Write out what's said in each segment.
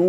2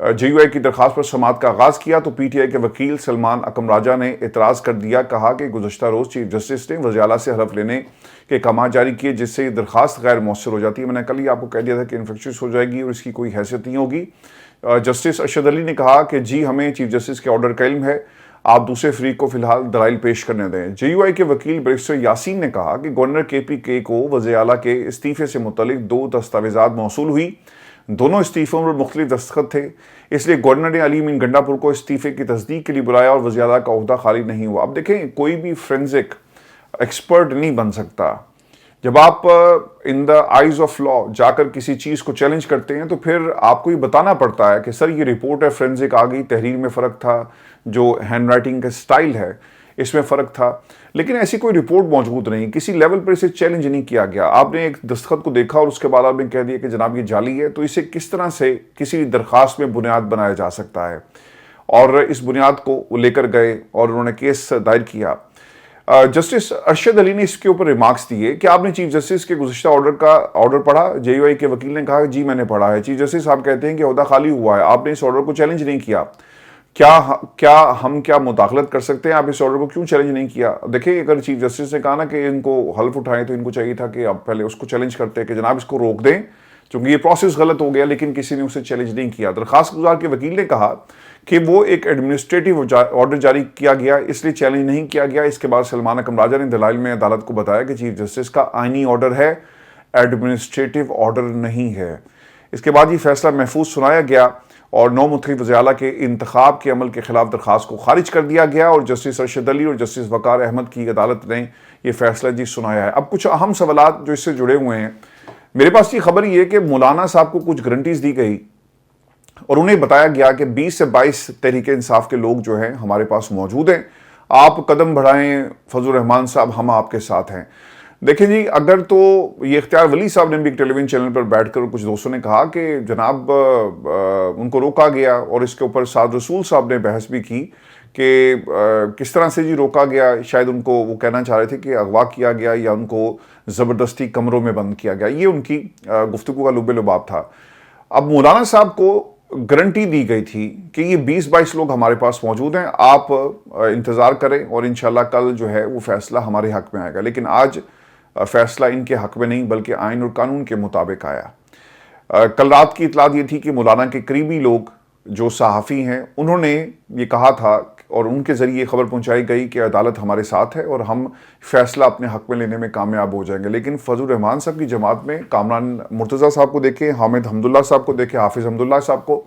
JUI کی درخواست پر سماعت کا آغاز کیا تو PTI کے وکیل سلمان اکم راجہ نے اعتراض کر دیا. کہا کہ گزشتہ روز چیف جسٹس نے وزیر اعلیٰ سے حلف لینے کے احکامات جاری کیے جس سے یہ درخواست غیر مؤثر ہو جاتی ہے. میں نے کل ہی آپ کو کہہ دیا تھا کہ انفیکشس ہو جائے گی اور اس کی کوئی حیثیت نہیں ہوگی. جسٹس ارشد علی نے کہا کہ جی ہمیں چیف جسٹس کے آرڈر کا علم ہے, آپ دوسرے فریق کو فی الحال دلائل پیش کرنے دیں. JUI کے وکیل بیرسٹر یاسین نے کہا کہ گورنر KPK کو وزیر اعلیٰ کے استعفے سے متعلق 2 دستاویزات موصول ہوئی. دونوں استعفوں پر مختلف دستخط تھے, اس لیے گورنر نے علی امین گنڈا پور کو استعفے کی تصدیق کے لیے بلایا اور وزیر اعلیٰ کا عہدہ خالی نہیں ہوا. اب دیکھیں, کوئی بھی فورینزک ایکسپرٹ نہیں بن سکتا. جب آپ ان دا آئیز آف لا جا کر کسی چیز کو چیلنج کرتے ہیں تو پھر آپ کو یہ بتانا پڑتا ہے کہ سر یہ رپورٹ ہے, فورینزک آ گئی, تحریر میں فرق تھا, جو ہینڈ رائٹنگ کا سٹائل ہے اس میں فرق تھا, لیکن ایسی کوئی رپورٹ موجود نہیں, کسی لیول پر اسے چیلنج نہیں کیا گیا. آپ نے ایک دستخط کو دیکھا اور اس کے بعد آپ نے کہہ دیا کہ جناب یہ جعلی ہے, تو اسے کس طرح سے کسی درخواست میں بنیاد بنایا جا سکتا ہے؟ اور اس بنیاد کو لے کر گئے اور انہوں نے کیس دائر کیا. جسٹس ارشد علی نے اس کے اوپر ریمارکس دیے کہ آپ نے چیف جسٹس کے گزشتہ آرڈر پڑھا. JUI کے وکیل نے کہا جی میں نے پڑھا ہے. چیف جسٹس صاحب کہتے ہیں کہ عہدہ خالی ہوا ہے, آپ نے اس آرڈر کو چیلنج نہیں کیا. ہم کیا مداخلت کر سکتے ہیں؟ آپ اس آرڈر کو کیوں چیلنج نہیں کیا؟ دیکھیں, اگر چیف جسٹس نے کہا نا کہ ان کو حلف اٹھائیں تو ان کو چاہیے تھا کہ آپ پہلے اس کو چیلنج کرتے کہ جناب اس کو روک دیں چونکہ یہ پروسیس غلط ہو گیا, لیکن کسی نے اسے چیلنج نہیں کیا. درخواست گزار کے وکیل نے کہا کہ وہ ایک ایڈمنسٹریٹو آرڈر جاری کیا گیا, اس لیے چیلنج نہیں کیا گیا. اس کے بعد سلمان اکم راجہ نے دلائل میں عدالت کو بتایا کہ چیف جسٹس کا آئینی آرڈر ہے, ایڈمنسٹریٹو آرڈر نہیں ہے. اس کے بعد یہ فیصلہ محفوظ سنایا گیا اور 9 منتخب وزیر اعلیٰ کے انتخاب کے عمل کے خلاف درخواست کو خارج کر دیا گیا اور جسٹس ارشد علی اور جسٹس وقار احمد کی عدالت نے یہ فیصلہ جی سنایا ہے. اب کچھ اہم سوالات جو اس سے جڑے ہوئے ہیں. میرے پاس یہ خبر یہ ہے کہ مولانا صاحب کو کچھ گارنٹیز دی گئی اور انہیں بتایا گیا کہ 20 سے 22 تحریک انصاف کے لوگ جو ہیں ہمارے پاس موجود ہیں, آپ قدم بڑھائیں فضل الرحمان صاحب, ہم آپ کے ساتھ ہیں. دیکھیں جی, اگر تو یہ اختیار ولی صاحب نے بھی ایک ٹیلی ویژن چینل پر بیٹھ کر کچھ دوستوں نے کہا کہ جناب ان کو روکا گیا, اور اس کے اوپر سعد رسول صاحب نے بحث بھی کی کہ کس طرح سے جی روکا گیا. شاید ان کو وہ کہنا چاہ رہے تھے کہ اغوا کیا گیا یا ان کو زبردستی کمروں میں بند کیا گیا, یہ ان کی گفتگو کا لب لباب تھا. اب مولانا صاحب کو گارنٹی دی گئی تھی کہ یہ 20-22 لوگ ہمارے پاس موجود ہیں, آپ انتظار کریں اور انشاءاللہ کل جو ہے وہ فیصلہ ہمارے حق میں آئے گا. لیکن آج فیصلہ ان کے حق میں نہیں بلکہ آئین اور قانون کے مطابق آیا. کل رات کی اطلاع یہ تھی کہ مولانا کے قریبی لوگ جو صحافی ہیں انہوں نے یہ کہا تھا اور ان کے ذریعے خبر پہنچائی گئی کہ عدالت ہمارے ساتھ ہے اور ہم فیصلہ اپنے حق میں لینے میں کامیاب ہو جائیں گے. لیکن فضل الرحمان صاحب کی جماعت میں کامران مرتضیٰ صاحب کو دیکھیں, حامد حمداللہ صاحب کو دیکھیں, حافظ حمداللہ صاحب کو,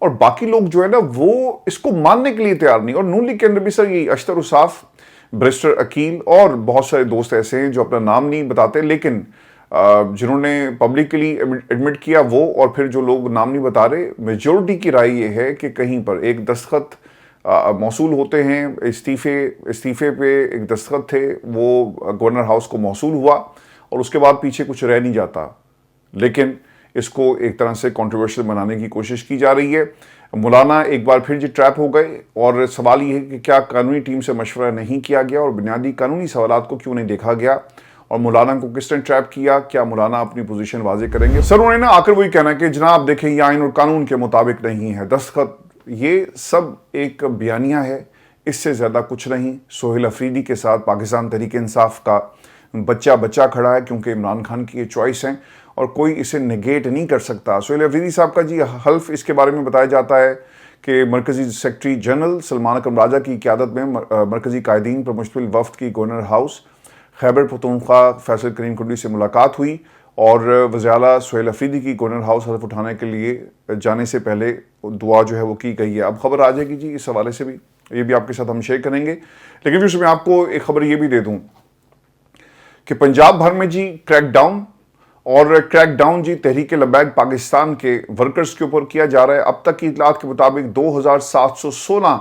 اور باقی لوگ جو ہے نا وہ اس کو ماننے کے لیے تیار نہیں. اور نون لیگ کے اندر بھی سر یہ اشتر الصاف, بیرسٹر عقیل اور بہت سارے دوست ایسے ہیں جو اپنا نام نہیں بتاتے لیکن جنہوں نے پبلکلی ایڈمٹ کیا وہ, اور پھر جو لوگ نام نہیں بتا رہے, میجورٹی کی رائے یہ ہے کہ کہیں پر ایک دستخط موصول ہوتے ہیں. استعفے پہ ایک دستخط تھے, وہ گورنر ہاؤس کو موصول ہوا اور اس کے بعد پیچھے کچھ رہ نہیں جاتا, لیکن اس کو ایک طرح سے کنٹروورشل بنانے کی کوشش کی جا رہی ہے. مولانا ایک بار پھر جی ٹریپ ہو گئے اور سوال یہ ہے کہ کیا قانونی ٹیم سے مشورہ نہیں کیا گیا اور بنیادی قانونی سوالات کو کیوں نہیں دیکھا گیا, اور مولانا کو کس طرح ٹریپ کیا, کیا مولانا اپنی پوزیشن واضح کریں گے؟ سر انہوں نے نا آ کر وہی کہنا کہ جناب دیکھیں یہ آئین اور قانون کے مطابق نہیں ہے, دستخط یہ سب ایک بیانیہ ہے, اس سے زیادہ کچھ نہیں. سہیل افریدی کے ساتھ پاکستان تحریک انصاف کا بچہ کھڑا ہے کیونکہ عمران خان کی یہ چوائس ہیں اور کوئی اسے نگیٹ نہیں کر سکتا. سہیل افریدی صاحب کا جی حلف اس کے بارے میں بتایا جاتا ہے کہ مرکزی سیکرٹری جنرل سلمان اکم راجہ کی قیادت میں مرکزی قائدین پر مشتمل وفد کی گورنر ہاؤس خیبر پختونخوا فیصل کریم کنڈی سے ملاقات ہوئی اور وزیر اعلیٰ سہیل افریدی کی گورنر ہاؤس حلف اٹھانے کے لیے جانے سے پہلے دعا جو ہے وہ کی گئی ہے. اب خبر آ جائے گی جی اس حوالے سے بھی, یہ بھی آپ کے ساتھ ہم شیئر کریں گے. لیکن پھر میں آپ کو ایک خبر یہ بھی دے دوں کہ پنجاب بھر میں جی کریک ڈاؤن جی تحریک لبیک پاکستان کے ورکرز کے اوپر کیا جا رہا ہے. اب تک کی اطلاعات کے مطابق 2716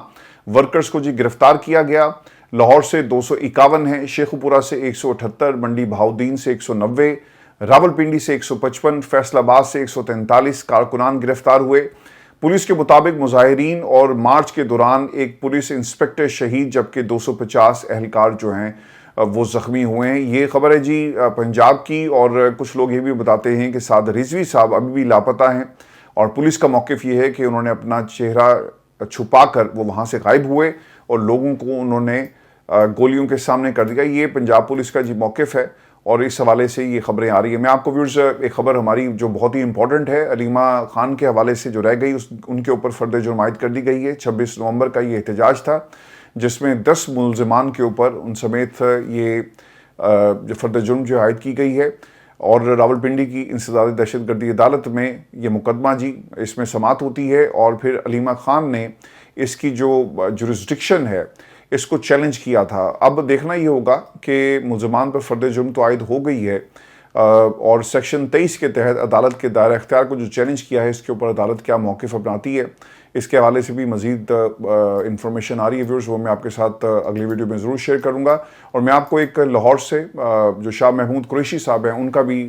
ورکرز کو جی گرفتار کیا گیا. لاہور سے 251 ہیں, شیخوپورہ سے 178, منڈی بہاؤدین سے 190, راولپنڈی سے 155, فیصل آباد سے 143 کارکنان گرفتار ہوئے. پولیس کے مطابق مظاہرین اور مارچ کے دوران ایک پولیس انسپکٹر شہید جبکہ 250 اہلکار جو ہیں وہ زخمی ہوئے ہیں. یہ خبر ہے جی پنجاب کی, اور کچھ لوگ یہ بھی بتاتے ہیں کہ سعد رضوی صاحب ابھی بھی لاپتہ ہیں اور پولیس کا موقف یہ ہے کہ انہوں نے اپنا چہرہ چھپا کر وہ وہاں سے غائب ہوئے اور لوگوں کو انہوں نے گولیوں کے سامنے کر دیا. یہ پنجاب پولیس کا موقف ہے اور اس حوالے سے یہ خبریں آ رہی ہیں. میں آپ کو ویورز ایک خبر ہماری جو بہت ہی امپورٹنٹ ہے، علیمہ خان کے حوالے سے جو رہ گئی ان کے اوپر فرد جرم عائد کر دی گئی ہے. 26 نومبر کا یہ احتجاج تھا جس میں 10 ملزمان کے اوپر ان سمیت یہ فرد جرم جو عائد کی گئی ہے. اور راولپنڈی کی انسداد دہشت گردی عدالت میں یہ مقدمہ اس میں سماعت ہوتی ہے اور پھر علیمہ خان نے اس کی جو جورسڈکشن ہے اس کو چیلنج کیا تھا. اب دیکھنا یہ ہوگا کہ ملزمان پر فرد جرم تو عائد ہو گئی ہے اور سیکشن 23 کے تحت عدالت کے دائرہ اختیار کو جو چیلنج کیا ہے اس کے اوپر عدالت کیا موقف اپناتی ہے، اس کے حوالے سے بھی مزید انفارمیشن آ رہی ہے ویورز، وہ میں آپ کے ساتھ اگلی ویڈیو میں ضرور شیئر کروں گا. اور میں آپ کو ایک لاہور سے جو شاہ محمود قریشی صاحب ہیں ان کا بھی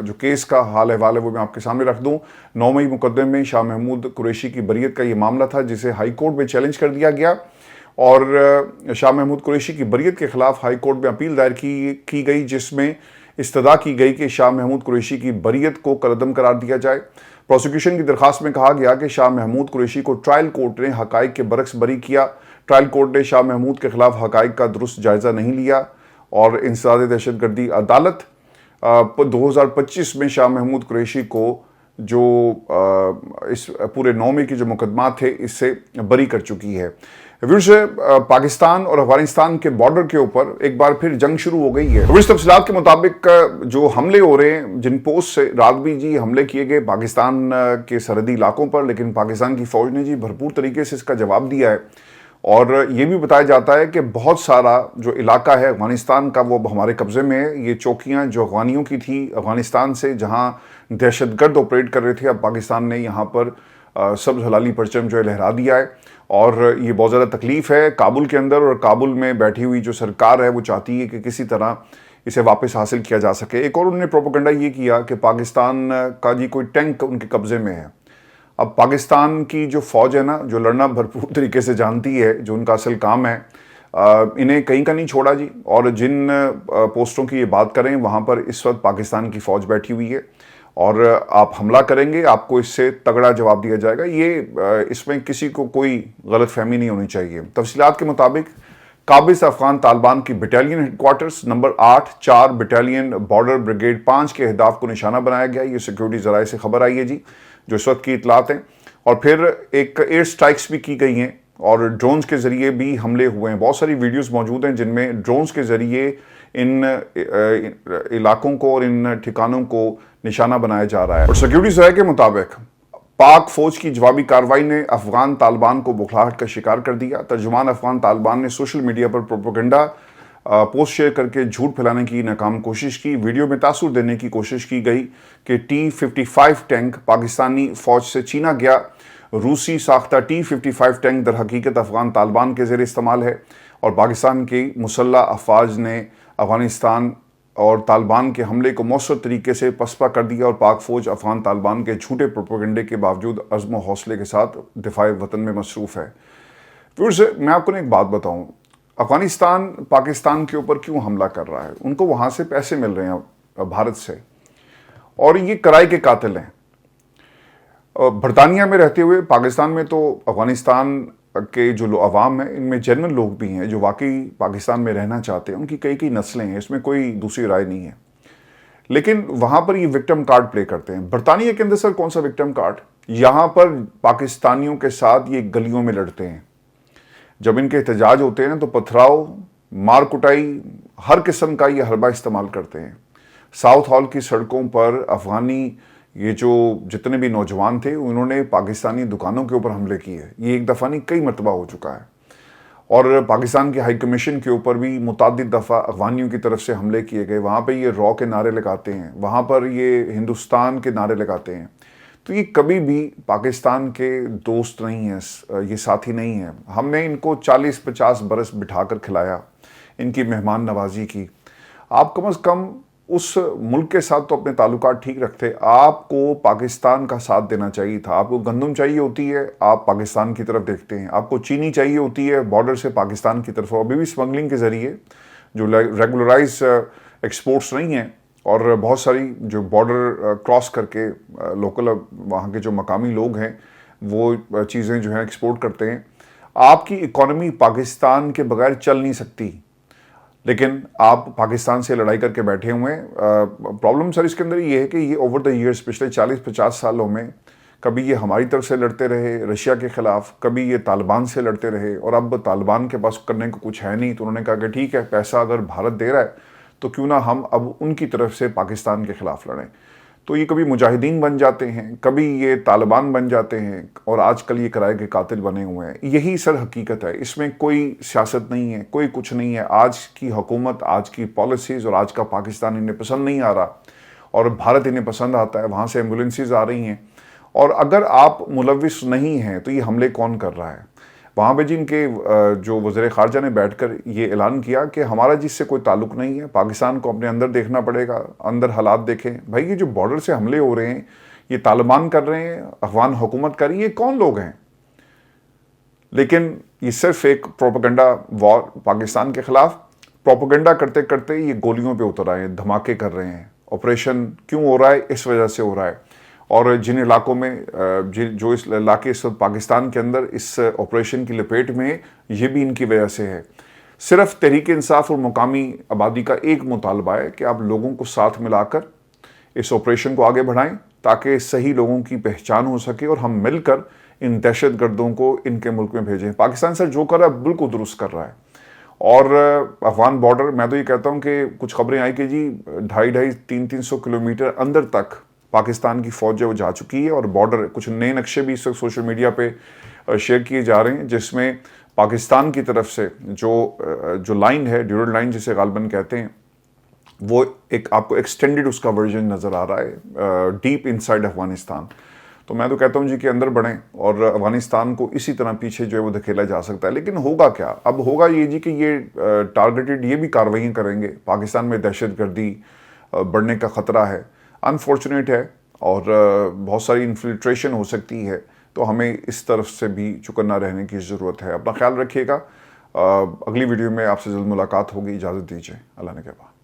جو کیس کا حال احوال ہے وہ میں آپ کے سامنے رکھ دوں. 9 مئی مقدمے میں شاہ محمود قریشی کی بریت کا یہ معاملہ تھا جسے ہائی کورٹ میں چیلنج کر دیا گیا اور شاہ محمود قریشی کی بریت کے خلاف ہائی کورٹ میں اپیل دائر کی گئی جس میں استدعا کی گئی کہ شاہ محمود قریشی کی بریت کو کالعدم قرار دیا جائے. پروسیکیوشن کی درخواست میں کہا گیا کہ شاہ محمود قریشی کو ٹرائل کورٹ نے حقائق کے برعکس بری کیا. ٹرائل کورٹ نے شاہ محمود کے خلاف حقائق کا درست جائزہ نہیں لیا اور انسداد دہشت گردی عدالت 2025 میں شاہ محمود قریشی کو جو اس پورے 9 مئی کے جو مقدمات تھے اس سے بری کر چکی ہے. ویورز، پاکستان اور افغانستان کے بارڈر کے اوپر ایک بار پھر جنگ شروع ہو گئی ہے. ویورز، تفصیلات کے مطابق جو حملے ہو رہے ہیں جن پوسٹ سے رات بھی حملے کیے گئے پاکستان کے سرحدی علاقوں پر، لیکن پاکستان کی فوج نے بھرپور طریقے سے اس کا جواب دیا ہے اور یہ بھی بتایا جاتا ہے کہ بہت سارا جو علاقہ ہے افغانستان کا وہ ہمارے قبضے میں ہے. یہ چوکیاں جو افغانیوں کی تھی افغانستان سے جہاں دہشت گرد آپریٹ کر رہے تھے، اب پاکستان نے یہاں پر سبز ہلالی پرچم جو لہرا دیا ہے اور یہ بہت زیادہ تکلیف ہے کابل کے اندر. اور کابل میں بیٹھی ہوئی جو سرکار ہے وہ چاہتی ہے کہ کسی طرح اسے واپس حاصل کیا جا سکے. ایک اور انہوں نے پروپیگنڈا یہ کیا کہ پاکستان کا کوئی ٹینک ان کے قبضے میں ہے. اب پاکستان کی جو فوج ہے نا، جو لڑنا بھرپور طریقے سے جانتی ہے، جو ان کا اصل کام ہے، انہیں کہیں کا نہیں چھوڑا اور جن پوسٹوں کی یہ بات کریں وہاں پر اس وقت پاکستان کی فوج بیٹھی ہوئی ہے اور آپ حملہ کریں گے آپ کو اس سے تگڑا جواب دیا جائے گا. یہ اس میں کسی کو کوئی غلط فہمی نہیں ہونی چاہیے. تفصیلات کے مطابق قابض افغان طالبان کی battalion headquarters number 8 4 battalion border brigade 5 کے اہداف کو نشانہ بنایا گیا. یہ سیکیورٹی ذرائع سے خبر آئی ہے جو اس وقت کی اطلاعات ہیں. اور پھر ایک ایئر سٹرائکس بھی کی گئی ہیں اور ڈرونز کے ذریعے بھی حملے ہوئے ہیں. بہت ساری ویڈیوز موجود ہیں جن میں ڈرونز کے ذریعے ان علاقوں کو اور ان ٹھکانوں کو نشانہ بنایا جا رہا ہے. اور سیکیورٹی ذرائع کے مطابق پاک فوج کی جوابی کارروائی نے افغان طالبان کو بوکھلاہٹ کا شکار کر دیا. ترجمان افغان طالبان نے سوشل میڈیا پر پروپیگنڈا پوسٹ شیئر کر کے جھوٹ پھیلانے کی ناکام کوشش کی. ویڈیو میں تاثر دینے کی کوشش کی گئی کہ T-55 ٹینک پاکستانی فوج سے چھینا گیا. روسی ساختہ T-55 ٹینک در حقیقت افغان طالبان کے زیر استعمال ہے اور پاکستان کی مسلح افواج نے افغانستان اور طالبان کے حملے کو مؤثر طریقے سے پسپا کر دیا اور پاک فوج افغان طالبان کے جھوٹے پروپیگنڈے کے باوجود عزم و حوصلے کے ساتھ دفاع وطن میں مصروف ہے. ویورز، میں آپ کو ایک بات بتاؤں، افغانستان پاکستان کے اوپر کیوں حملہ کر رہا ہے؟ ان کو وہاں سے پیسے مل رہے ہیں بھارت سے اور یہ کرائے کے قاتل ہیں. برطانیہ میں رہتے ہوئے پاکستان میں تو افغانستان کے جو عوام ہیں ان میں جنرل لوگ بھی ہیں جو واقعی پاکستان میں رہنا چاہتے ہیں. ان کی کئی نسلیں ہیں، اس میں کوئی دوسری رائے نہیں ہے، لیکن وہاں پر یہ وکٹم کارڈ پلے کرتے ہیں. برطانیہ کے اندر سر کون سا وکٹم کارڈ؟ یہاں پر پاکستانیوں کے ساتھ یہ گلیوں میں لڑتے ہیں. جب ان کے احتجاج ہوتے ہیں تو پتھراؤ، مار کٹائی، ہر قسم کا یہ حربہ استعمال کرتے ہیں. ساؤتھ ہال کی سڑکوں پر افغانی یہ جو جتنے بھی نوجوان تھے انہوں نے پاکستانی دکانوں کے اوپر حملے کیے. یہ ایک دفعہ نہیں کئی مرتبہ ہو چکا ہے اور پاکستان کی ہائی کمیشن کے اوپر بھی متعدد دفعہ افغانیوں کی طرف سے حملے کیے گئے. وہاں پہ یہ را کے نعرے لگاتے ہیں، وہاں پر یہ ہندوستان کے نعرے لگاتے ہیں. تو یہ کبھی بھی پاکستان کے دوست نہیں ہیں، یہ ساتھی نہیں ہیں. ہم نے ان کو 40-50 برس بٹھا کر کھلایا، ان کی مہمان نوازی کی. آپ کم از کم اس ملک کے ساتھ تو اپنے تعلقات ٹھیک رکھتے. آپ کو پاکستان کا ساتھ دینا چاہیے تھا. آپ کو گندم چاہیے ہوتی ہے، آپ پاکستان کی طرف دیکھتے ہیں. آپ کو چینی چاہیے ہوتی ہے بارڈر سے پاکستان کی طرف. ابھی بھی سمگلنگ کے ذریعے جو ریگولرائز ایکسپورٹس نہیں ہیں اور بہت ساری جو بارڈر کراس کر کے لوکل وہاں کے جو مقامی لوگ ہیں وہ چیزیں جو ہیں ایکسپورٹ کرتے ہیں. آپ کی اکانومی پاکستان کے بغیر چل نہیں سکتی، لیکن آپ پاکستان سے لڑائی کر کے بیٹھے ہوئے ہیں. پرابلم سر اس کے اندر یہ ہے کہ یہ اوور دا ایئرس پچھلے 40-50 سالوں میں کبھی یہ ہماری طرف سے لڑتے رہے رشیا کے خلاف، کبھی یہ طالبان سے لڑتے رہے، اور اب طالبان کے پاس کرنے کو کچھ ہے نہیں تو انہوں نے کہا کہ ٹھیک ہے، پیسہ اگر بھارت دے رہا ہے تو کیوں نہ ہم اب ان کی طرف سے پاکستان کے خلاف لڑیں. تو یہ کبھی مجاہدین بن جاتے ہیں، کبھی یہ طالبان بن جاتے ہیں، اور آج کل یہ کرائے کے قاتل بنے ہوئے ہیں. یہی سر حقیقت ہے، اس میں کوئی سیاست نہیں ہے، کوئی کچھ نہیں ہے. آج کی حکومت، آج کی پالیسیز اور آج کا پاکستان انہیں پسند نہیں آ رہا، اور بھارت انہیں پسند آتا ہے. وہاں سے ایمبولینسز آ رہی ہیں، اور اگر آپ ملوث نہیں ہیں تو یہ حملے کون کر رہا ہے؟ وہاں پہ جن کے جو وزیر خارجہ نے بیٹھ کر یہ اعلان کیا کہ ہمارا جس سے کوئی تعلق نہیں ہے، پاکستان کو اپنے اندر دیکھنا پڑے گا، اندر حالات دیکھیں. بھائی یہ جو بارڈر سے حملے ہو رہے ہیں یہ طالبان کر رہے ہیں، افغان حکومت کر رہی ہے، یہ کون لوگ ہیں؟ لیکن یہ صرف ایک پروپیگنڈا وار پاکستان کے خلاف، پروپیگنڈا کرتے کرتے یہ گولیوں پہ اتر آئے ہیں، دھماکے کر رہے ہیں. آپریشن کیوں ہو رہا ہے؟ اس وجہ سے ہو رہا ہے. اور جن علاقوں میں جو اس علاقے اس وقت پاکستان کے اندر اس آپریشن کی لپیٹ میں، یہ بھی ان کی وجہ سے ہے. صرف تحریک انصاف اور مقامی آبادی کا ایک مطالبہ ہے کہ آپ لوگوں کو ساتھ ملا کر اس آپریشن کو آگے بڑھائیں تاکہ صحیح لوگوں کی پہچان ہو سکے اور ہم مل کر ان دہشت گردوں کو ان کے ملک میں بھیجیں. پاکستان سر جو کر رہا ہے بالکل درست کر رہا ہے. اور افغان بارڈر، میں تو یہ کہتا ہوں کہ کچھ خبریں آئی کہ جی 250-300 کلومیٹر اندر تک پاکستان کی فوج وہ جا چکی ہے، اور بارڈر کچھ نئے نقشے بھی اس وقت سوشل میڈیا پہ شیئر کیے جا رہے ہیں جس میں پاکستان کی طرف سے جو لائن ہے، ڈیورل لائن جسے غالباً کہتے ہیں، وہ ایک آپ کو ایکسٹینڈڈ اس کا ورژن نظر آ رہا ہے ڈیپ انسائڈ افغانستان. تو میں تو کہتا ہوں جی کہ اندر بڑھیں، اور افغانستان کو اسی طرح پیچھے جو ہے وہ دھکیلا جا سکتا ہے. لیکن ہوگا کیا؟ اب ہوگا یہ جی کہ یہ ٹارگیٹڈ یہ بھی کارروائیاں کریں گے. پاکستان میں دہشت گردی بڑھنے کا خطرہ ہے، انفارچونیٹ ہے، اور بہت ساری انفلٹریشن ہو سکتی ہے. تو ہمیں اس طرف سے بھی چکنا رہنے کی ضرورت ہے. اپنا خیال رکھیے گا. اگلی ویڈیو میں آپ سے جلد ملاقات ہوگی. اجازت دیجیے. اللہ نے کہا.